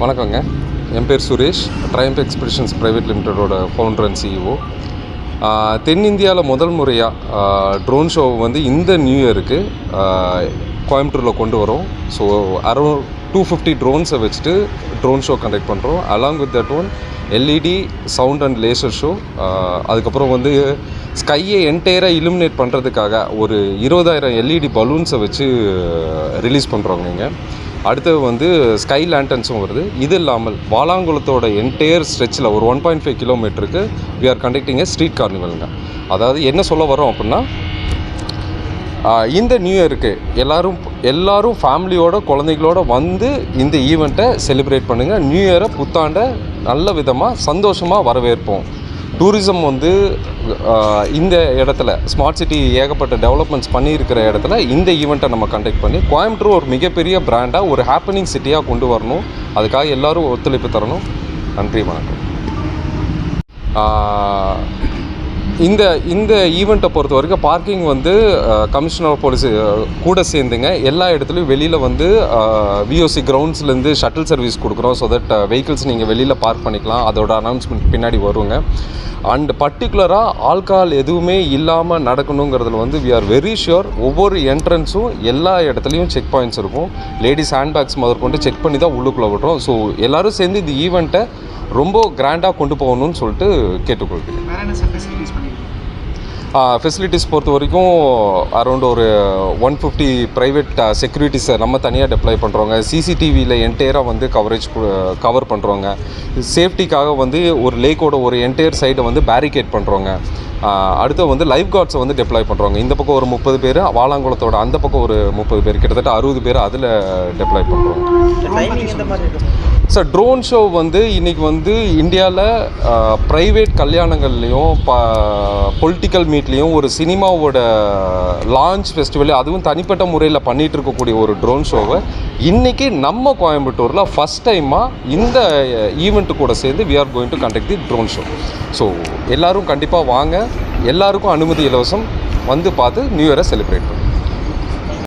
வணக்கங்க. என் பேர் சுரேஷ். ட்ரையம்ஃப் எக்ஸ்பெடிஷன்ஸ் பிரைவேட் லிமிட்டடோட ஃபவுண்டர் அண்ட் சிஇஓ. தென்னிந்தியாவில் முதல் முறையாக ட்ரோன் ஷோ வந்து இந்த நியூ இயருக்கு கோயம்புத்தூரில் கொண்டு வரோம். ஸோ அரௌண்ட் 250 ட்ரோன்ஸை வச்சுட்டு ட்ரோன் ஷோ கண்டக்ட் பண்ணுறோம். Along with that one LED sound and laser show. அதுக்கப்புறம் வந்து ஸ்கையை என்டையராக இலுமினேட் பண்ணுறதுக்காக ஒரு 20,000 எல்இடி பலூன்ஸை வச்சு ரிலீஸ் பண்ணுறோங்க இங்கே. அடுத்தது வந்து ஸ்கை லேண்டன்ஸும் வருது. இது இல்லாமல் வாலாங்குளத்தோட என்டையர் ஸ்ட்ரெச்சில் ஒரு 1.5 கிலோமீட்டருக்கு வி ஆர் கண்டக்டிங் ஸ்ட்ரீட் கார்னிவலுங்க. அதாவது என்ன சொல்ல வரோம் அப்படின்னா, இந்த நியூ இயருக்கு எல்லோரும் ஃபேமிலியோட குழந்தைகளோட வந்து இந்த ஈவெண்ட்டை செலிப்ரேட் பண்ணுங்கள். நியூ இயரை புத்தாண்டை நல்ல விதமாக சந்தோஷமாக வரவேற்போம். டூரிசம் வந்து இந்த இடத்துல ஸ்மார்ட் சிட்டி ஏகப்பட்ட டெவலப்மெண்ட்ஸ் பண்ணியிருக்கிற இடத்துல இந்த ஈவெண்ட்டை நம்ம கண்டக்ட் பண்ணி கோயம்புத்தூர் ஒரு மிகப்பெரிய பிராண்டாக ஒரு ஹாப்பனிங் சிட்டியாக கொண்டு வரணும். அதுக்காக எல்லோரும் ஒத்துழைப்பு தரணும். நன்றி, வணக்கம். இந்த ஈவெண்ட்டை பொறுத்த வரைக்கும் பார்க்கிங் வந்து கமிஷனர் ஆஃப் போலீஸ் கூட சேர்ந்துங்க எல்லா இடத்துலையும் வெளியில் வந்து விஓசி கிரவுண்ட்ஸ்லேருந்து ஷட்டில் சர்வீஸ் கொடுக்குறோம். ஸோ தட் வெஹிக்கிள்ஸ் நீங்கள் வெளியில் பார்க் பண்ணிக்கலாம். அதோட அனௌன்ஸ்மெண்ட் பின்னாடி வருங்க. அண்ட் பர்டிகுலராக ஆல்கஹால் எதுவுமே இல்லாமல் நடக்கணுங்கிறதுல வந்து வி ஆர் வெரி ஷுர். ஒவ்வொரு என்ட்ரன்ஸும் எல்லா இடத்துலையும் செக் பாயிண்ட்ஸ் இருக்கும். லேடிஸ் ஹேண்ட்பேக்ஸ் முதற்கொண்டு செக் பண்ணி தான் உள்ளுக்குள்ளே விடுறோம். ஸோ எல்லோரும் சேர்ந்து இந்த ஈவெண்ட்டை ரொம்ப கிராண்டாக கொண்டு போகணும்னு சொல்லிட்டு கேட்டுக்கொள்கிறேன். ஃபெசிலிட்டிஸ் பொறுத்த வரைக்கும் அரௌண்ட் ஒரு 150 ப்ரைவேட் செக்யூரிட்டிஸை நம்ம தனியாக டெப்ளாய் பண்ணுறோங்க. சிசிடிவியில் என்டையராக வந்து கவர் பண்ணுறோங்க. சேஃப்டிக்காக வந்து ஒரு லேக்கோட ஒரு என்டையர் சைடை வந்து பேரிகேட் பண்ணுறோங்க. அடுத்து வந்து லைஃப் கார்ட்ஸை வந்து டெப்ளாய் பண்ணுறோங்க. இந்த பக்கம் ஒரு 30 பேர், வாலாங்குளத்தோட அந்த பக்கம் ஒரு 30 பேர், கிட்டத்தட்ட 60 பேர் அதில் டெப்ளாய் பண்ணுறோம். சார், ட்ரோன் ஷோ வந்து இன்றைக்கி வந்து இந்தியாவில் ப்ரைவேட் கல்யாணங்கள்லேயும் பொலிட்டிக்கல் மீட்லேயும் ஒரு சினிமாவோட லான்ச் ஃபெஸ்டிவல், அதுவும் தனிப்பட்ட முறையில் பண்ணிகிட்டு இருக்கக்கூடிய ஒரு ட்ரோன் ஷோவை இன்றைக்கி நம்ம கோயம்புத்தூரில் ஃபஸ்ட் டைமாக இந்த ஈவெண்ட்டு கூட சேர்ந்து we are going to conduct the drone show. So எல்லோரும் கண்டிப்பாக வாங்க. எல்லாருக்கும் அனுமதி இலவசம். வந்து பார்த்து நியூ இயரை செலிப்ரேட் பண்ணுங்க.